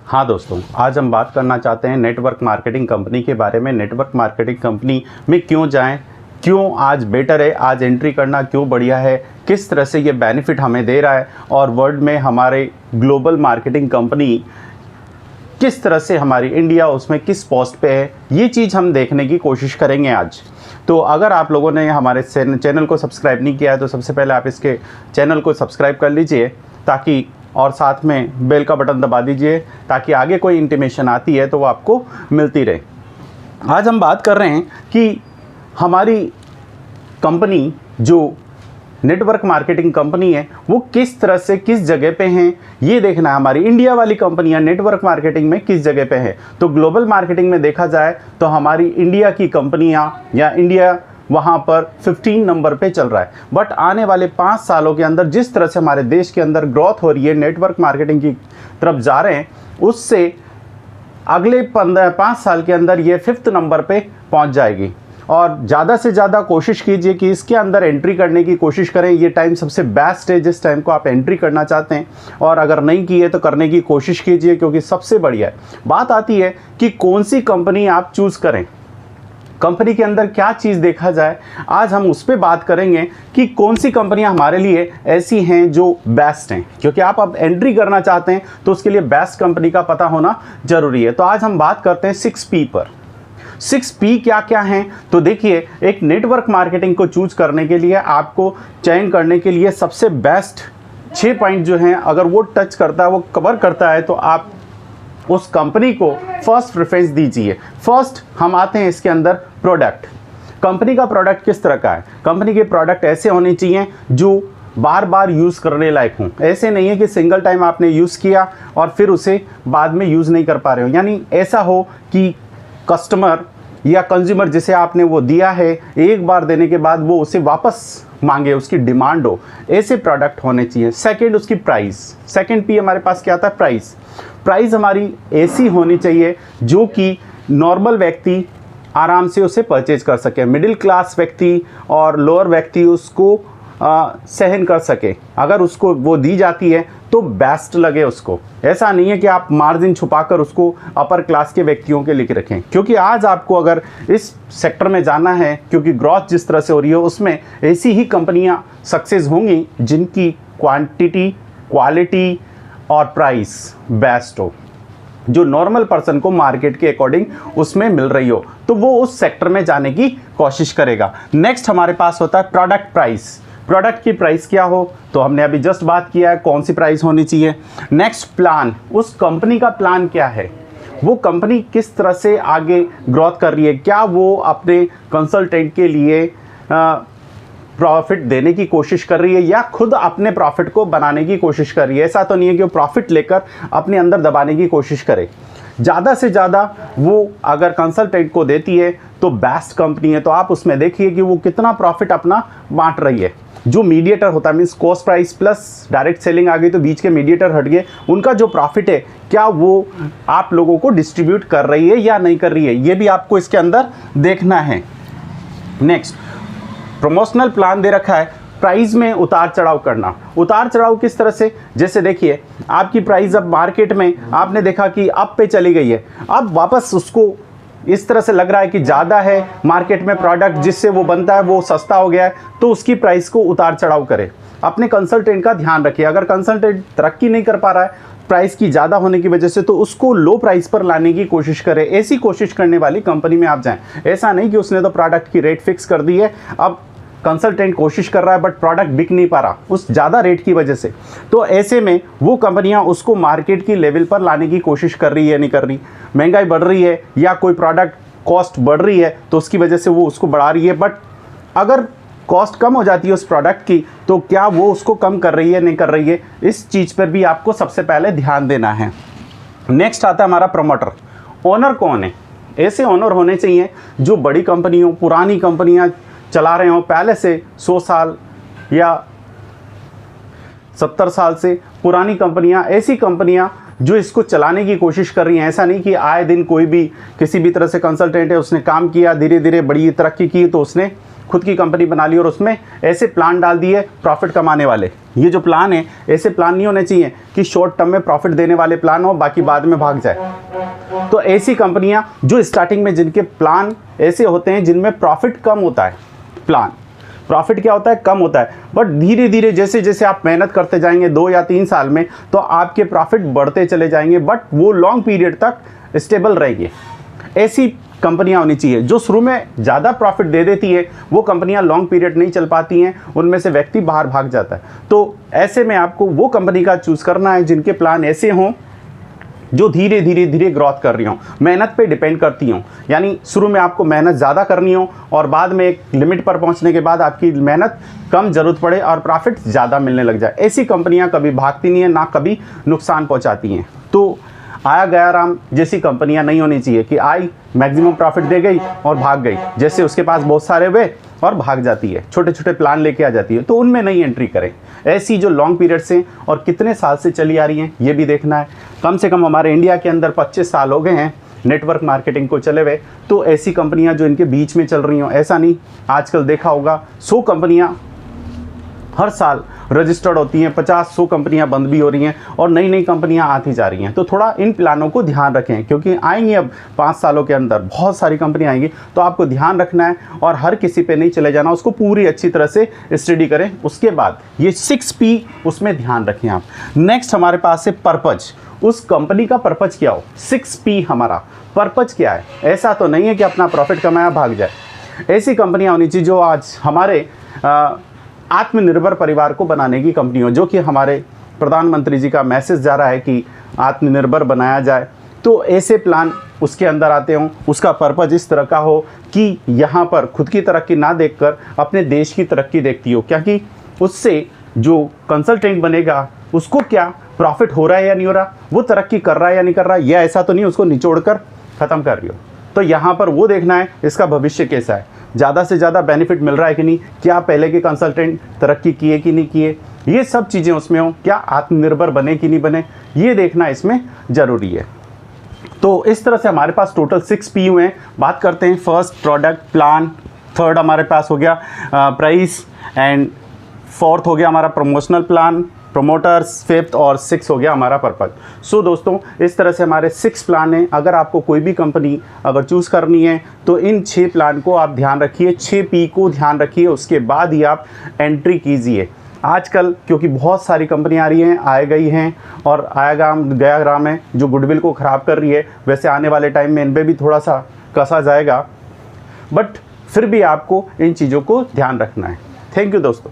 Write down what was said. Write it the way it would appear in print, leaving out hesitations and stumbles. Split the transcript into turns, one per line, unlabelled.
हाँ दोस्तों, आज हम बात करना चाहते हैं नेटवर्क मार्केटिंग कंपनी के बारे में। नेटवर्क मार्केटिंग कंपनी में क्यों जाएं, क्यों आज बेटर है, आज एंट्री करना क्यों बढ़िया है, किस तरह से ये बेनिफिट हमें दे रहा है और वर्ल्ड में हमारे ग्लोबल मार्केटिंग कंपनी किस तरह से हमारी इंडिया उसमें किस पोस्ट पे है, ये चीज़ हम देखने की कोशिश करेंगे आज। तो अगर आप लोगों ने हमारे चैनल को सब्सक्राइब नहीं किया है तो सबसे पहले आप इसके चैनल को सब्सक्राइब कर लीजिए ताकि, और साथ में बेल का बटन दबा दीजिए ताकि आगे कोई इंटीमेशन आती है तो वो आपको मिलती रहे। आज हम बात कर रहे हैं कि हमारी कंपनी जो नेटवर्क मार्केटिंग कंपनी है वो किस तरह से किस जगह पे हैं, ये देखना है। हमारी इंडिया वाली कंपनियां नेटवर्क मार्केटिंग में किस जगह पे हैं। तो ग्लोबल मार्केटिंग में देखा जाए तो हमारी इंडिया की कंपनियां या इंडिया वहाँ पर 15 नंबर पे चल रहा है। बट आने वाले 5 सालों के अंदर जिस तरह से हमारे देश के अंदर ग्रोथ हो रही है, नेटवर्क मार्केटिंग की तरफ जा रहे हैं, उससे अगले 5 साल के अंदर ये 5th नंबर पे पहुँच जाएगी। और ज़्यादा से ज़्यादा कोशिश कीजिए कि इसके अंदर एंट्री करने की कोशिश करें। ये टाइम सबसे बेस्ट है जिस टाइम को आप एंट्री करना चाहते हैं, और अगर नहीं की है तो करने की कोशिश कीजिए क्योंकि सबसे बढ़िया है। बात आती है कि कौन सी कंपनी आप चूज़ करें, कंपनी के अंदर क्या चीज़ देखा जाए। आज हम उस पर बात करेंगे कि कौन सी कंपनियां हमारे लिए ऐसी हैं जो बेस्ट हैं, क्योंकि आप अब एंट्री करना चाहते हैं तो उसके लिए बेस्ट कंपनी का पता होना ज़रूरी है। तो आज हम बात करते हैं 6P पर। 6P क्या क्या हैं, तो देखिए, एक नेटवर्क मार्केटिंग को चूज करने के लिए आपको चयन करने के लिए सबसे बेस्ट 6 पॉइंट जो हैं, अगर वो टच करता है, वो कवर करता है, तो आप उस कंपनी को फर्स्ट प्रेफरेंस दीजिए। फर्स्ट हम आते हैं इसके अंदर प्रोडक्ट। कंपनी का प्रोडक्ट किस तरह का है। कंपनी के प्रोडक्ट ऐसे होने चाहिए जो बार बार यूज़ करने लायक हों। ऐसे नहीं है कि सिंगल टाइम आपने यूज़ किया और फिर उसे बाद में यूज़ नहीं कर पा रहे हो। यानी ऐसा हो कि कस्टमर या कंज्यूमर जिसे आपने वो दिया है, एक बार देने के बाद वो उसे वापस मांगे, उसकी डिमांड हो, ऐसे प्रोडक्ट होने चाहिए। सेकंड, उसकी प्राइस। सेकंड P हमारे पास क्या आता है, प्राइस। प्राइस हमारी ऐसी होनी चाहिए जो कि नॉर्मल व्यक्ति आराम से उसे परचेज कर सके, मिडिल क्लास व्यक्ति और लोअर व्यक्ति उसको सहन कर सके। अगर उसको वो दी जाती है तो बेस्ट लगे उसको। ऐसा नहीं है कि आप मार्जिन छुपाकर उसको अपर क्लास के व्यक्तियों के लिख रखें, क्योंकि आज आपको अगर इस सेक्टर में जाना है, क्योंकि ग्रोथ जिस तरह से हो रही है उसमें ऐसी ही कंपनियां सक्सेस होंगी जिनकी क्वांटिटी, क्वालिटी और प्राइस बेस्ट हो, जो नॉर्मल पर्सन को मार्केट के अकॉर्डिंग उसमें मिल रही हो, तो वो उस सेक्टर में जाने की कोशिश करेगा। नेक्स्ट हमारे पास होता है प्रोडक्ट प्राइस। प्रोडक्ट की प्राइस क्या हो, तो हमने अभी जस्ट बात किया है कौन सी प्राइस होनी चाहिए। Next, plan. उस कंपनी का प्लान क्या है, वो कंपनी किस तरह से आगे ग्रोथ कर रही है, क्या वो अपने कंसल्टेंट के लिए प्रॉफिट देने की कोशिश कर रही है या खुद अपने प्रॉफिट को बनाने की कोशिश कर रही है। ऐसा तो नहीं है कि वो प्रॉफिट लेकर अपने अंदर दबाने की कोशिश करे। ज़्यादा से ज़्यादा वो अगर कंसल्टेंट को देती है तो बेस्ट कंपनी है, तो आप उसमें देखिए कि वो कितना प्रॉफिट अपना बांट रही है। जो मीडिएटर होता है, means cost price plus direct selling आ गई तो बीच के मीडिएटर हट गए, उनका जो प्रॉफिट है क्या वो आप लोगों को डिस्ट्रीब्यूट कर रही है या नहीं कर रही है, ये भी आपको इसके अंदर देखना है। नेक्स्ट, प्रमोशनल प्लान दे रखा है। प्राइस में उतार चढ़ाव करना। उतार चढ़ाव किस तरह से, जैसे देखिए आपकी प्राइस अब मार्केट में आपने देखा कि अप पे चली गई है, अब वापस उसको इस तरह से लग रहा है कि ज़्यादा है मार्केट में प्रोडक्ट जिससे वो बनता है वो सस्ता हो गया है, तो उसकी प्राइस को उतार चढ़ाव करे। अपने कंसल्टेंट का ध्यान रखिए। अगर कंसल्टेंट तरक्की नहीं कर पा रहा है प्राइस की ज़्यादा होने की वजह से, तो उसको लो प्राइस पर लाने की कोशिश करें। ऐसी कोशिश करने वाली कंपनी में आप जाएं। ऐसा नहीं कि उसने तो प्रोडक्ट की रेट फिक्स कर दी है, अब कंसल्टेंट कोशिश कर रहा है बट प्रोडक्ट बिक नहीं पा रहा उस ज़्यादा रेट की वजह से, तो ऐसे में वो कंपनियां उसको मार्केट की लेवल पर लाने की कोशिश कर रही है, नहीं कर रही। महंगाई बढ़ रही है या कोई प्रोडक्ट कॉस्ट बढ़ रही है तो उसकी वजह से वो उसको बढ़ा रही है, बट अगर कॉस्ट कम हो जाती है उस प्रोडक्ट की तो क्या वो उसको कम कर रही है, नहीं कर रही है, इस चीज़ पर भी आपको सबसे पहले ध्यान देना है। नेक्स्ट आता है हमारा प्रमोटर। ओनर कौन है। ऐसे ओनर होने चाहिए जो बड़ी कंपनियों, पुरानी कंपनियां चला रहे हों, पहले से 100 साल या 70 साल से पुरानी कंपनियां, ऐसी कंपनियां जो इसको चलाने की कोशिश कर रही हैं। ऐसा नहीं कि आए दिन कोई भी किसी भी तरह से कंसल्टेंट है, उसने काम किया, धीरे धीरे बड़ी तरक्की की तो उसने खुद की कंपनी बना ली और उसमें ऐसे प्लान डाल दिए प्रॉफिट कमाने वाले। ये जो प्लान है, ऐसे प्लान नहीं होने चाहिए कि शॉर्ट टर्म में प्रॉफिट देने वाले प्लान हो, बाकी बाद में भाग जाए। तो ऐसी कंपनियां जो स्टार्टिंग में जिनके प्लान ऐसे होते हैं जिनमें प्रॉफिट कम होता है, प्लान प्रॉफिट क्या होता है, कम होता है, बट धीरे धीरे जैसे जैसे आप मेहनत करते जाएंगे 2 या 3 साल में, तो आपके प्रॉफिट बढ़ते चले जाएंगे, बट वो लॉन्ग पीरियड तक स्टेबल रहेंगे। ऐसी कंपनियां होनी चाहिए। जो शुरू में ज़्यादा प्रॉफिट दे देती है वो कंपनियां लॉन्ग पीरियड नहीं चल पाती हैं, उनमें से व्यक्ति बाहर भाग जाता है। तो ऐसे में आपको वो कंपनी का चूज़ करना है जिनके प्लान ऐसे हों जो धीरे धीरे धीरे ग्रोथ कर रही हों, मेहनत पे डिपेंड करती हों। यानी शुरू में आपको मेहनत ज़्यादा करनी हो और बाद में एक लिमिट पर पहुंचने के बाद आपकी मेहनत कम ज़रूरत पड़े और प्रॉफिट ज़्यादा मिलने लग जाए। ऐसी कंपनियां कभी भागती नहीं हैं, ना कभी नुकसान पहुंचाती हैं। तो आया गया राम जैसी कंपनियां नहीं होनी चाहिए कि आई मैक्सिमम प्रॉफिट दे गई और भाग गई, जैसे उसके पास बहुत सारे हुए और भाग जाती है, छोटे छोटे प्लान लेके आ जाती है, तो उनमें नहीं एंट्री करें। ऐसी जो लॉन्ग पीरियड से और कितने साल से चली आ रही हैं ये भी देखना है। कम से कम हमारे इंडिया के अंदर 25 साल हो गए हैं नेटवर्क मार्केटिंग को चले हुए। तो ऐसी कंपनियां जो इनके बीच में चल रही हों, ऐसा नहीं, आजकल देखा होगा 100 कंपनियां हर साल रजिस्टर्ड होती हैं, 50-100 कंपनियां बंद भी हो रही हैं और नई नई कंपनियां आती जा रही हैं। तो थोड़ा इन प्लानों को ध्यान रखें, क्योंकि आएंगी अब 5 सालों के अंदर बहुत सारी कंपनियां आएंगी, तो आपको ध्यान रखना है और हर किसी पे नहीं चले जाना, उसको पूरी अच्छी तरह से स्टडी करें। उसके बाद ये 6P उसमें ध्यान रखें आप। नेक्स्ट हमारे पास है पर्पज। उस कंपनी का पर्पज क्या हो, 6P हमारा पर्पज क्या है। ऐसा तो नहीं है कि अपना प्रॉफिट कमाया भाग जाए। ऐसी कंपनियां होनी चाहिए जो आज हमारे आत्मनिर्भर परिवार को बनाने की कंपनी हो, जो कि हमारे प्रधानमंत्री जी का मैसेज जा रहा है कि आत्मनिर्भर बनाया जाए। तो ऐसे प्लान उसके अंदर आते हों, उसका पर्पज इस तरह का हो कि यहाँ पर खुद की तरक्की ना देखकर अपने देश की तरक्की देखती हो, क्योंकि उससे जो कंसल्टेंट बनेगा उसको क्या प्रॉफिट हो रहा है या नहीं हो रहा, वो तरक्की कर रहा है या नहीं कर रहा, यह ऐसा तो नहीं उसको निचोड़ कर ख़त्म कर रही हो। तो यहाँ पर वो देखना है इसका भविष्य कैसा है, ज़्यादा से ज़्यादा बेनिफिट मिल रहा है कि नहीं, क्या पहले के कंसल्टेंट तरक्की किए कि नहीं किए, ये सब चीज़ें उसमें हो, क्या आत्मनिर्भर बने कि नहीं बने, ये देखना इसमें ज़रूरी है। तो इस तरह से हमारे पास टोटल 6P हुए हैं। बात करते हैं फर्स्ट प्रोडक्ट प्लान, थर्ड हमारे पास हो गया प्राइस, एंड फोर्थ हो गया हमारा प्रमोशनल प्लान, प्रमोटर्स, फिफ्थ और 6 हो गया हमारा पर्पज। सो दोस्तों इस तरह से हमारे 6 प्लान हैं। अगर आपको कोई भी कंपनी अगर चूज़ करनी है तो इन 6 प्लान को आप ध्यान रखिए, 6P को ध्यान रखिए, उसके बाद ही आप एंट्री कीजिए। आजकल क्योंकि बहुत सारी कंपनियां आ रही हैं, आए गई हैं और आया गया राम है जो गुडविल को ख़राब कर रही है। वैसे आने वाले टाइम में इन पर भी थोड़ा सा कसा जाएगा, बट फिर भी आपको इन चीज़ों को ध्यान रखना है। थैंक यू दोस्तों।